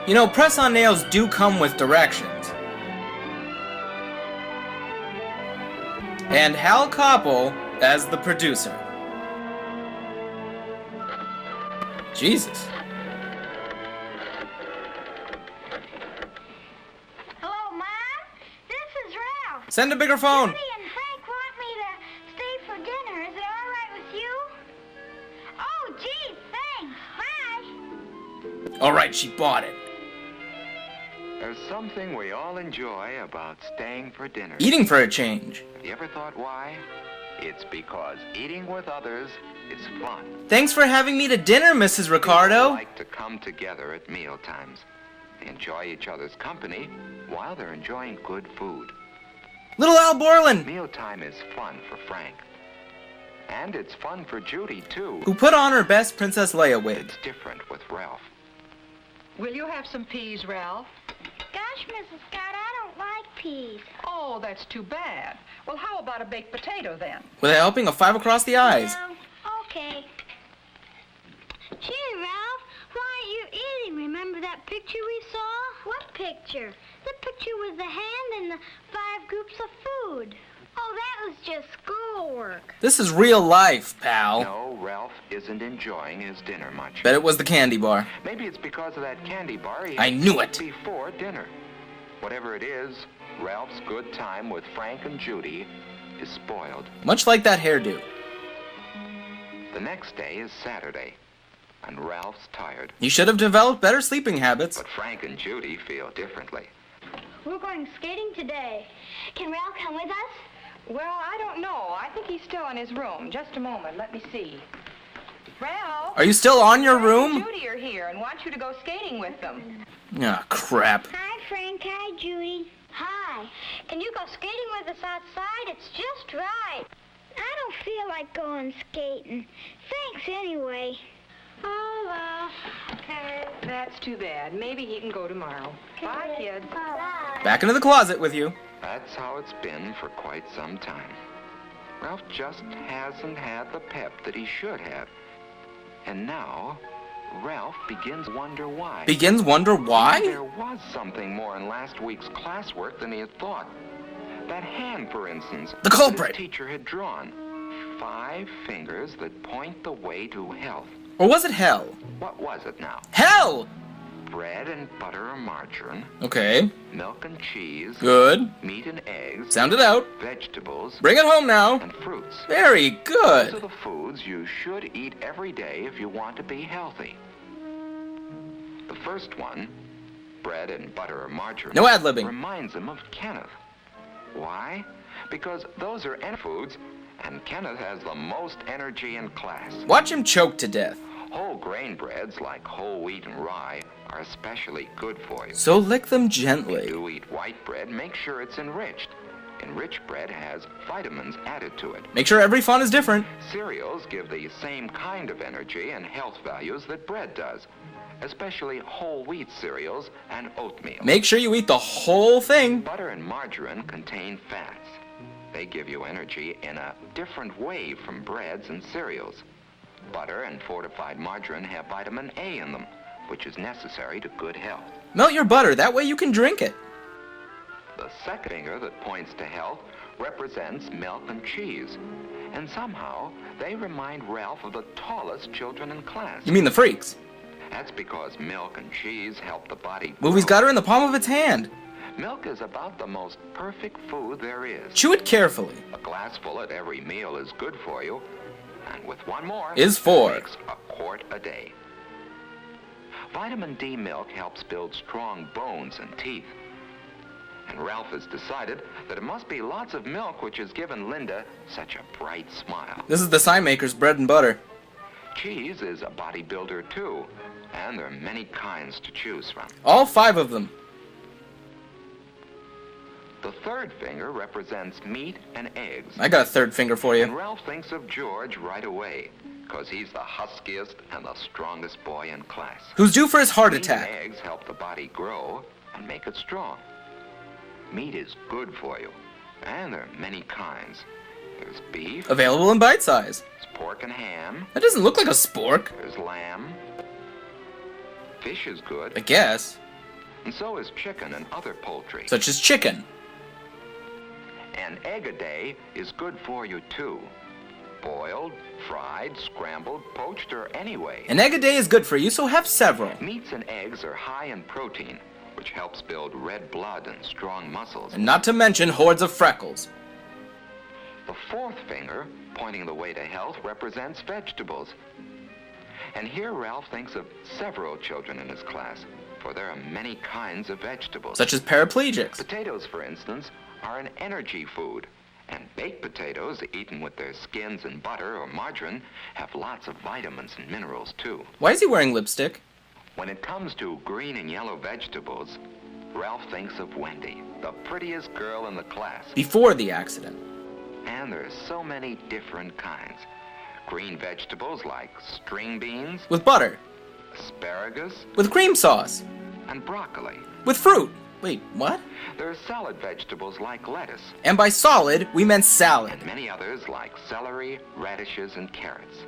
You know, press-on nails do come with directions. And Hal Koppel as the producer. Jesus. Hello, Mom? This is Ralph. Send a bigger phone. Judy and Frank want me to stay for dinner. Is it all right with you? Oh, gee, thanks. Bye. All right, she bought it. There's something we all enjoy about staying for dinner. Eating for a change. Have you ever thought why? It's because eating with others is fun. Thanks for having me to dinner, Mrs. Ricardo. People like to come together at meal times. They enjoy each other's company while they're enjoying good food. Little Al Borland, Mealtime is fun for Frank. And it's fun for Judy, too. who put on her best Princess Leia wig. It's different with Ralph. Will you have some peas, Ralph? Gosh, Mrs. Scott, I don't like peas. Oh, that's too bad. Well, how about a baked potato then? With a helping of 5 across the eyes. No. Okay. Gee, Ralph, why aren't you eating? Remember that picture we saw? What picture? The picture with the hand and the 5 groups of food. Oh, that was just schoolwork. This is real life, pal. No, Ralph isn't enjoying his dinner much. Bet it was the candy bar. Maybe it's because of that candy bar he I had knew it. before dinner. Whatever it is, Ralph's good time with Frank and Judy is spoiled. Much like that hairdo. The next day is Saturday, and Ralph's tired. You should have developed better sleeping habits. But Frank and Judy feel differently. We're going skating today. Can Ralph come with us? Well, I don't know. I think he's still in his room. Just a moment. Let me see. Ralph? Are you still on your Frank and room? Judy are here and want you to go skating with them. Ah, crap. Hi, Frank. Hi, Judy. Hi. Can you go skating with us outside? It's just right. I don't feel like going skating. Thanks anyway. Oh, well. Okay. That's too bad. Maybe he can go tomorrow. Bye, kids. Bye. Back into the closet with you. That's how it's been for quite some time. Ralph just hasn't had the pep that he should have. And now, Ralph begins to wonder why. Begins wonder why? There was something more in last week's classwork than he had thought. That hand, for instance. The culprit. His teacher had drawn. 5 fingers that point the way to health. Or was it hell? What was it now? Hell! Bread and butter or margarine, Okay, milk and cheese, good. meat and eggs, Sound it out. vegetables, Bring it home now. and fruits. Very Those are good. the foods you should eat every day if you want to be healthy. The first one, bread and butter or margarine, No ad-libbing. reminds him of Kenneth. Why? Because those are foods, and Kenneth has the most energy in class. Watch him choke to death. Whole grain breads like whole wheat and rye are especially good for you. So lick them If gently. you eat white bread, make sure it's enriched. Enriched bread has vitamins added to it. Make sure every font is different. Cereals give the same kind of energy and health values that bread does, especially whole wheat cereals and oatmeal. Make sure you eat the whole thing. Butter and margarine contain fats. They give you energy in a different way from breads and cereals. Butter and fortified margarine have vitamin A in them, which is necessary to good health. Melt your butter, that way you can drink it. The second finger that points to health represents milk and cheese. And somehow, they remind Ralph of the tallest children in class. You mean the freaks? That's because milk and cheese help the body Movie's grow. got her in the palm of its hand. Milk is about the most perfect food there is. Chew it carefully. A glassful at every meal is good for you. And with one more, Is 4. makes a quart a day. Vitamin D milk helps build strong bones and teeth. And Ralph has decided that it must be lots of milk which has given Linda such a bright smile. This is the sign maker's bread and butter. Cheese is a bodybuilder too, and there are many kinds to choose from. All 5 of them. The third finger represents meat and eggs. I got a 3rd finger for And you. Ralph thinks of George right away, because he's the huskiest and the strongest boy in class. Who's due for his heart Meat attack. and eggs help the body grow and make it strong. Meat is good for you, and there are many kinds. There's beef, Available in bite size. there's pork and ham, That doesn't look like a spork. there's lamb. Fish is I good. guess. and so is chicken and other poultry. Such as chicken. An egg a day is good for you too. Boiled, fried, scrambled, poached, or any way. An egg a day is good for you, so have several. Meats and eggs are high in protein, which helps build red blood and strong muscles. And not to mention hordes of freckles. The fourth finger, pointing the way to health, represents vegetables. And here Ralph thinks of several children in his class, for there are many kinds of vegetables. Such as paraplegics. Potatoes, for instance, are an energy food. And baked potatoes, eaten with their skins and butter or margarine, have lots of vitamins and minerals too. Why is he wearing lipstick? When it comes to green and yellow vegetables, Ralph thinks of Wendy, the prettiest girl in the class. Before the accident. And there are so many different kinds. Green vegetables like string beans, With butter. asparagus, With cream sauce. and broccoli. With fruit. Wait, what? There are salad vegetables like lettuce, And by solid, we meant salad. and many others like celery, radishes, and carrots.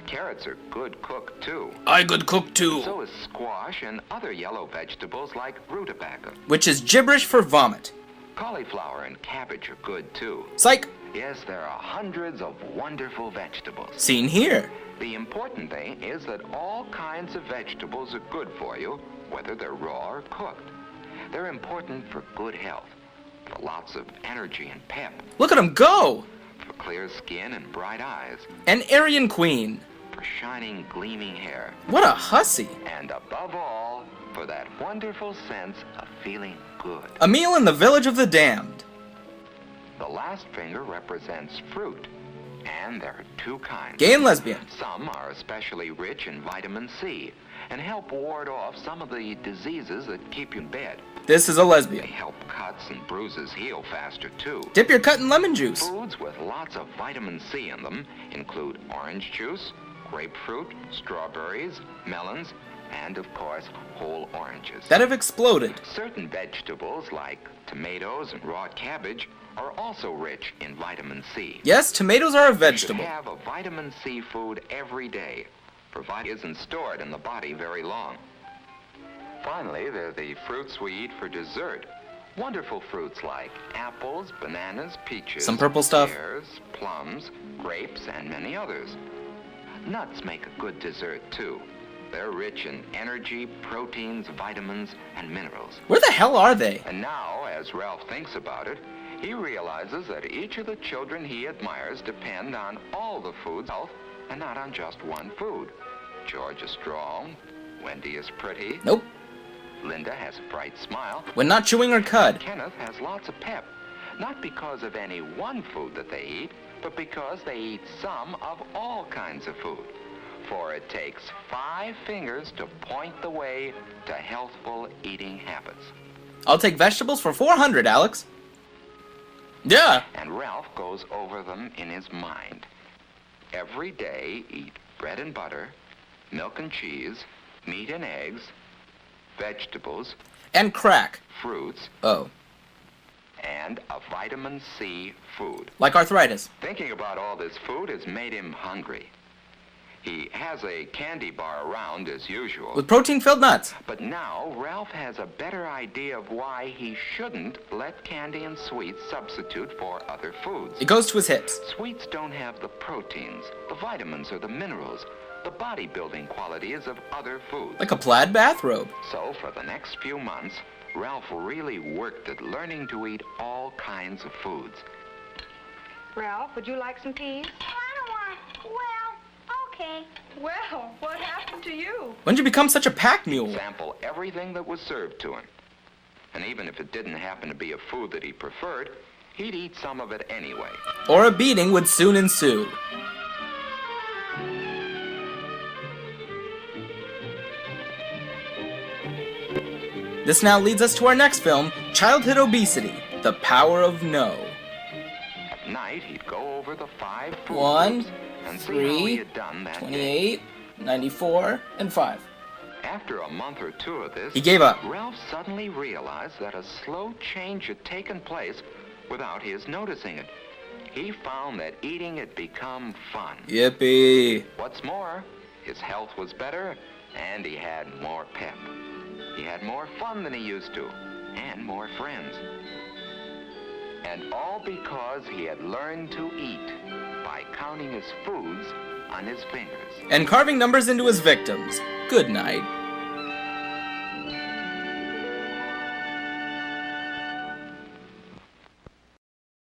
Carrots are good cooked too. I could cook too. So is squash and other yellow vegetables like rutabaga. Which is gibberish for vomit. Cauliflower and cabbage are good too. Psych. Yes, there are hundreds of wonderful vegetables. Seen here. The important thing is that all kinds of vegetables are good for you, whether they're raw or cooked. They're important for good health, for lots of energy and pep, Look at him go. for clear skin and bright eyes, An Aryan queen. for shining, gleaming hair, What a hussy. and above all, for that wonderful sense of feeling good. A meal in the village of the damned. The last finger represents fruit, and there are two kinds. Gay and lesbian. Some are especially rich in vitamin C and help ward off some of the diseases that keep you in bed. This is a They lesbian. help cuts and bruises heal faster too. Dip your cut in lemon juice. Foods with lots of vitamin C in them include orange juice, grapefruit, strawberries, melons, and of course, whole oranges. That have exploded. Certain vegetables like tomatoes and raw cabbage are also rich in vitamin C. Yes, tomatoes are a You should vegetable. have a vitamin C food every day, provided it isn't stored in the body very long. Finally, there are the fruits we eat for dessert. Wonderful fruits like apples, bananas, peaches, Some purple stuff. pears, plums, grapes, and many others. Nuts make a good dessert too. They're rich in energy, proteins, vitamins, and minerals. Where the hell are they? And now, as Ralph thinks about it, he realizes that each of the children he admires depend on all the food's health and not on just one food. George is strong. Wendy is pretty. Nope. Linda has a bright smile. When not chewing or cud. Kenneth has lots of pep, not because of any one food that they eat, but because they eat some of all kinds of food. For it takes 5 fingers to point the way to healthful eating habits. I'll take vegetables for 400, Alex. Yeah. And Ralph goes over them in his mind. Every day, eat bread and butter, milk and cheese, meat and eggs, vegetables, And crack. fruits, Oh. and a vitamin C food. Like arthritis. Thinking about all this food has made him hungry. He has a candy bar around as usual. With protein-filled nuts. But now Ralph has a better idea of why he shouldn't let candy and sweets substitute for other foods. It goes to his hips. Sweets don't have the proteins, the vitamins, or the minerals, the bodybuilding qualities of other foods. Like a plaid bathrobe. So for the next few months, Ralph really worked at learning to eat all kinds of foods. Ralph, would you like some peas? I don't want. Well, okay. Well, what happened to you? When did you become such a pack mule? Sample everything that was served to him. And even if it didn't happen to be a food that he preferred, he'd eat some of it anyway. Or a beating would soon ensue. This now leads us to our next film, Childhood Obesity, The Power of No. At night, he'd go over the 5 food 1, groups and see how 3, he had done that day. 28, 94, and 5. After a month or two of this, He gave up. Ralph suddenly realized that a slow change had taken place without his noticing it. He found that eating had become fun. Yippee. What's more, his health was better and he had more pep. He had more fun than he used to, and more friends. And all because he had learned to eat by counting his foods on his fingers. And carving numbers into his victims. Good night.